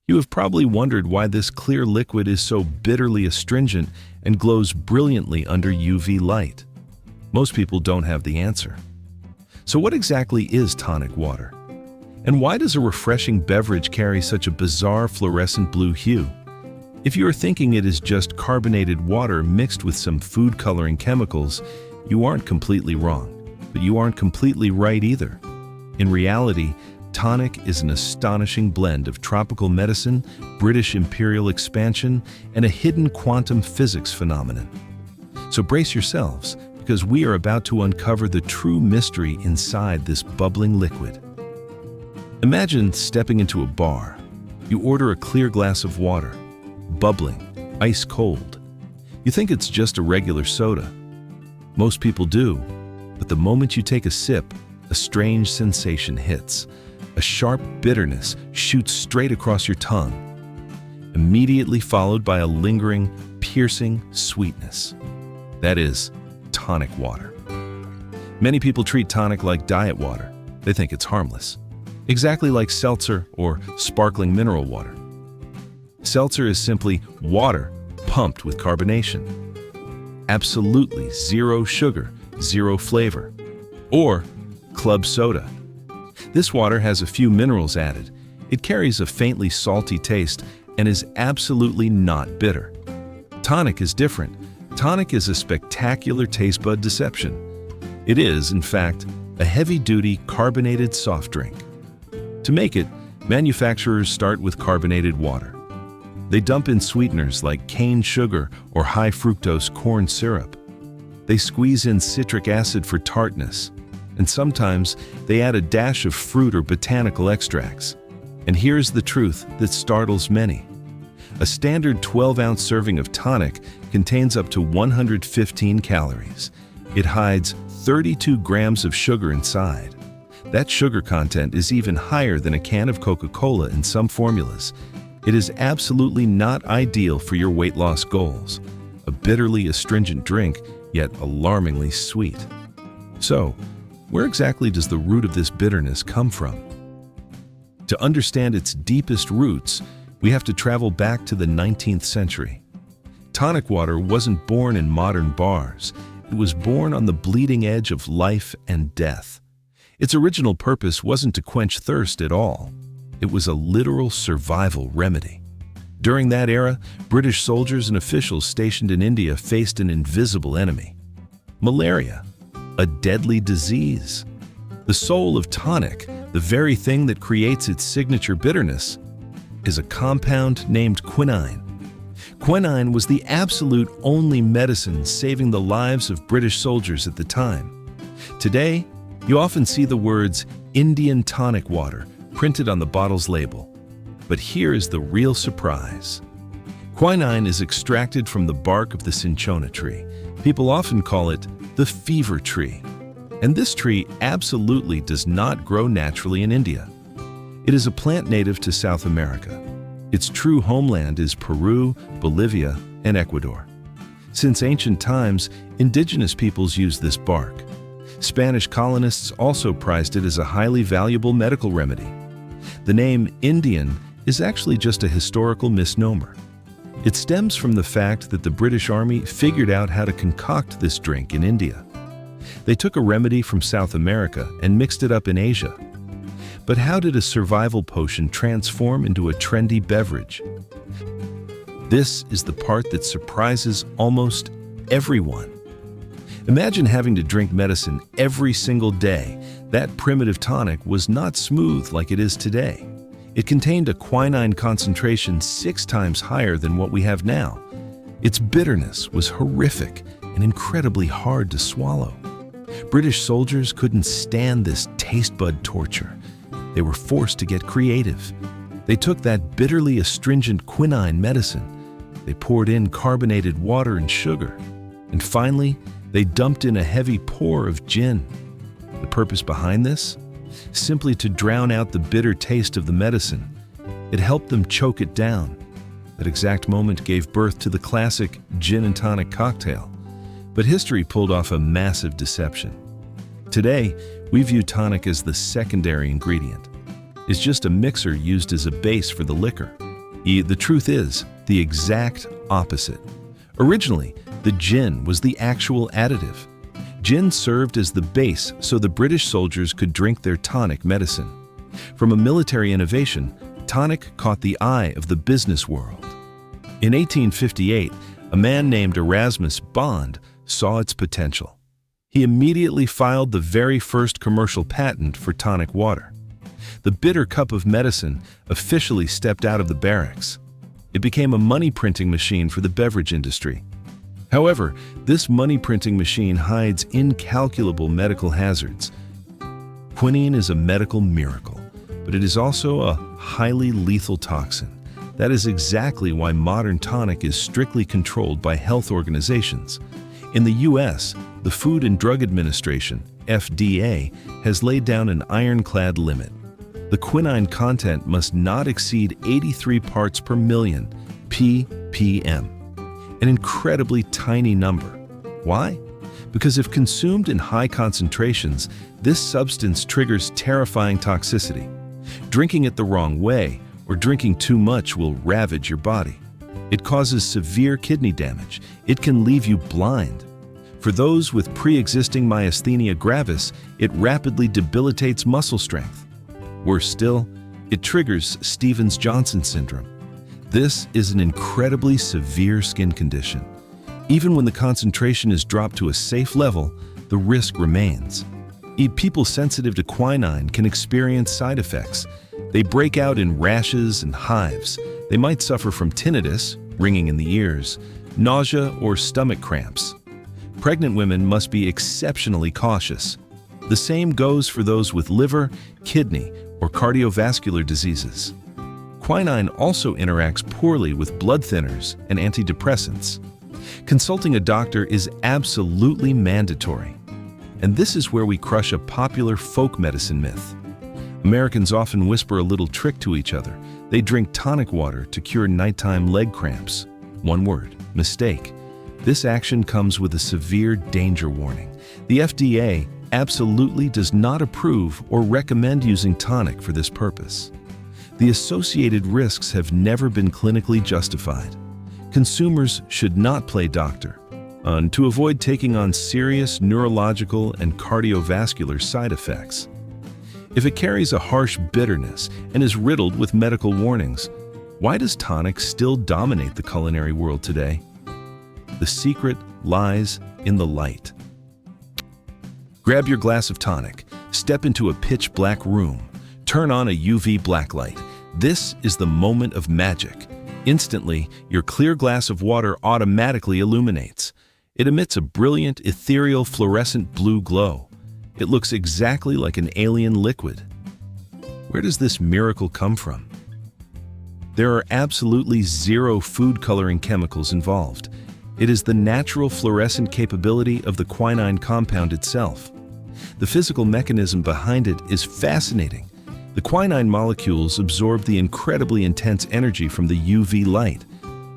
You have probably wondered why this clear liquid is so bitterly astringent and glows brilliantly under UV light. Most people don't have the answer. So what exactly is tonic water? And why does a refreshing beverage carry such a bizarre fluorescent blue hue? If you are thinking it is just carbonated water mixed with some food coloring chemicals, you aren't completely wrong, but you aren't completely right either. In reality, tonic is an astonishing blend of tropical medicine, British imperial expansion, and a hidden quantum physics phenomenon. So brace yourselves, because we are about to uncover the true mystery inside this bubbling liquid. Imagine stepping into a bar. You order a clear glass of water, bubbling, ice cold. You think it's just a regular soda. Most people do, but the moment you take a sip, a strange sensation hits. A sharp bitterness shoots straight across your tongue, immediately followed by a lingering, piercing sweetness. That is tonic water. Many people treat tonic like diet water. They think it's harmless, exactly like seltzer or sparkling mineral water. Seltzer is simply water pumped with carbonation. Absolutely zero sugar, zero flavor. Or club soda. This water has a few minerals added. It carries a faintly salty taste and is absolutely not bitter. Tonic is different. Tonic is a spectacular taste bud deception. It is, in fact, a heavy-duty carbonated soft drink. To make it, manufacturers start with carbonated water. They dump in sweeteners like cane sugar or high fructose corn syrup. They squeeze in citric acid for tartness, and sometimes they add a dash of fruit or botanical extracts. And here's the truth that startles many. A standard 12-ounce serving of tonic contains up to 115 calories. It hides 32 grams of sugar inside. That sugar content is even higher than a can of Coca-Cola in some formulas. It is absolutely not ideal for your weight loss goals. A bitterly astringent drink, yet alarmingly sweet. So, where exactly does the root of this bitterness come from? To understand its deepest roots, we have to travel back to the 19th century. Tonic water wasn't born in modern bars. It was born on the bleeding edge of life and death. Its original purpose wasn't to quench thirst at all. It was a literal survival remedy. During that era, British soldiers and officials stationed in India faced an invisible enemy: malaria, a deadly disease. The soul of tonic, the very thing that creates its signature bitterness, is a compound named quinine. Quinine was the absolute only medicine saving the lives of British soldiers at the time. Today, you often see the words Indian tonic water printed on the bottle's label. But here is the real surprise. Quinine is extracted from the bark of the cinchona tree. People often call it the fever tree. And this tree absolutely does not grow naturally in India. It is a plant native to South America. Its true homeland is Peru, Bolivia, and Ecuador. Since ancient times, indigenous peoples used this bark. Spanish colonists also prized it as a highly valuable medical remedy. The name Indian is actually just a historical misnomer. It stems from the fact that the British Army figured out how to concoct this drink in India. They took a remedy from South America and mixed it up in Asia. But how did a survival potion transform into a trendy beverage? This is the part that surprises almost everyone. Imagine having to drink medicine every single day. That primitive tonic was not smooth like it is today. It contained a quinine concentration 6 times higher than what we have now. Its bitterness was horrific and incredibly hard to swallow. British soldiers couldn't stand this taste bud torture. They were forced to get creative. They took that bitterly astringent quinine medicine. They poured in carbonated water and sugar. And finally, they dumped in a heavy pour of gin. The purpose behind this? Simply to drown out the bitter taste of the medicine. It helped them choke it down. That exact moment gave birth to the classic gin and tonic cocktail. But history pulled off a massive deception. Today, we view tonic as the secondary ingredient. It's just a mixer used as a base for the liquor. The truth is the exact opposite. Originally, the gin was the actual additive. Gin served as the base so the British soldiers could drink their tonic medicine. From a military innovation, tonic caught the eye of the business world. In 1858, a man named Erasmus Bond saw its potential. He immediately filed the very first commercial patent for tonic water. The bitter cup of medicine officially stepped out of the barracks. It became a money-printing machine for the beverage industry. However, this money-printing machine hides incalculable medical hazards. Quinine is a medical miracle, but it is also a highly lethal toxin. That is exactly why modern tonic is strictly controlled by health organizations. In the U.S., the Food and Drug Administration, FDA, has laid down an ironclad limit. The quinine content must not exceed 83 parts per million, ppm, an incredibly tiny number. Why? Because if consumed in high concentrations, this substance triggers terrifying toxicity. Drinking it the wrong way or drinking too much will ravage your body. It causes severe kidney damage. It can leave you blind. For those with pre-existing myasthenia gravis, it rapidly debilitates muscle strength. Worse still, it triggers Stevens-Johnson syndrome. This is an incredibly severe skin condition. Even when the concentration is dropped to a safe level, the risk remains. People sensitive to quinine can experience side effects. They break out in rashes and hives. They might suffer from tinnitus, ringing in the ears, nausea, or stomach cramps. Pregnant women must be exceptionally cautious. The same goes for those with liver, kidney, or cardiovascular diseases. Quinine also interacts poorly with blood thinners and antidepressants. Consulting a doctor is absolutely mandatory. And this is where we crush a popular folk medicine myth. Americans often whisper a little trick to each other. They drink tonic water to cure nighttime leg cramps. One word: mistake. This action comes with a severe danger warning. The FDA absolutely does not approve or recommend using tonic for this purpose. The associated risks have never been clinically justified. Consumers should not play doctor to avoid taking on serious neurological and cardiovascular side effects. If it carries a harsh bitterness and is riddled with medical warnings, why does tonic still dominate the culinary world today? The secret lies in the light. Grab your glass of tonic, step into a pitch-black room, turn on a UV blacklight. This is the moment of magic. Instantly, your clear glass of water automatically illuminates. It emits a brilliant, ethereal, fluorescent blue glow. It looks exactly like an alien liquid. Where does this miracle come from? There are absolutely zero food coloring chemicals involved. It is the natural fluorescent capability of the quinine compound itself. The physical mechanism behind it is fascinating. The quinine molecules absorb the incredibly intense energy from the UV light.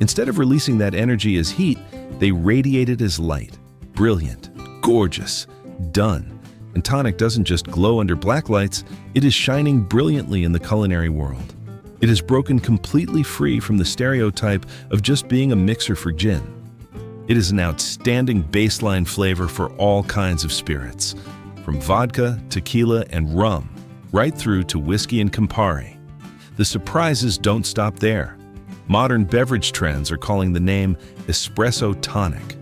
Instead of releasing that energy as heat, they radiate it as light. Brilliant, gorgeous, done. And tonic doesn't just glow under black lights, it is shining brilliantly in the culinary world. It has broken completely free from the stereotype of just being a mixer for gin. It is an outstanding baseline flavor for all kinds of spirits, from vodka, tequila, and rum, right through to whiskey and Campari. The surprises don't stop there. Modern beverage trends are calling the name espresso tonic.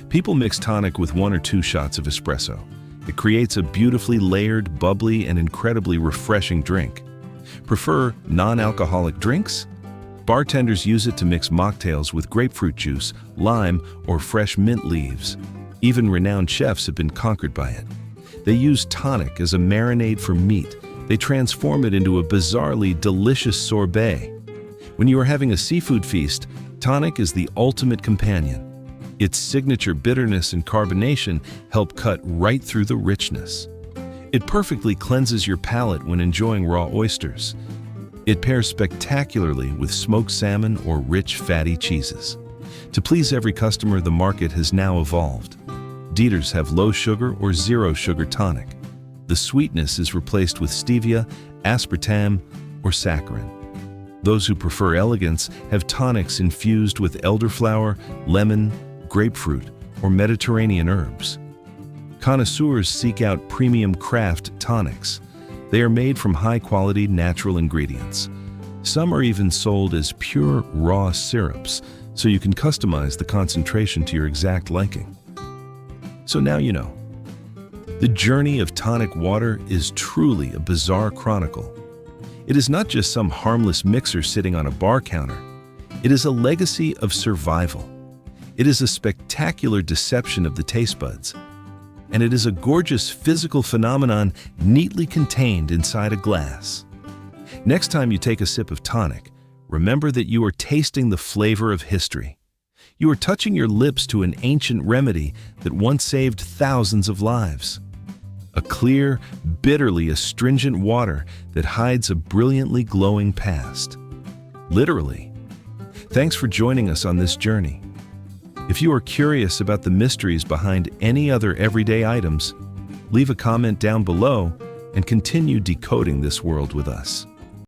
People mix tonic with 1 or 2 shots of espresso. It creates a beautifully layered, bubbly, and incredibly refreshing drink. Prefer non-alcoholic drinks? Bartenders use it to mix mocktails with grapefruit juice, lime, or fresh mint leaves. Even renowned chefs have been conquered by it. They use tonic as a marinade for meat. They transform it into a bizarrely delicious sorbet. When you are having a seafood feast, tonic is the ultimate companion. Its signature bitterness and carbonation help cut right through the richness. It perfectly cleanses your palate when enjoying raw oysters. It pairs spectacularly with smoked salmon or rich, fatty cheeses. To please every customer, the market has now evolved. Dieters have low sugar or zero sugar tonic. The sweetness is replaced with stevia, aspartame, or saccharin. Those who prefer elegance have tonics infused with elderflower, lemon, grapefruit, or Mediterranean herbs. Connoisseurs seek out premium craft tonics. They are made from high-quality natural ingredients. Some are even sold as pure, raw syrups, so you can customize the concentration to your exact liking. So now you know. The journey of tonic water is truly a bizarre chronicle. It is not just some harmless mixer sitting on a bar counter. It is a legacy of survival. It is a spectacular deception of the taste buds. And it is a gorgeous physical phenomenon neatly contained inside a glass. Next time you take a sip of tonic, remember that you are tasting the flavor of history. You are touching your lips to an ancient remedy that once saved thousands of lives. A clear, bitterly astringent water that hides a brilliantly glowing past. Literally. Thanks for joining us on this journey. If you are curious about the mysteries behind any other everyday items, leave a comment down below and continue decoding this world with us.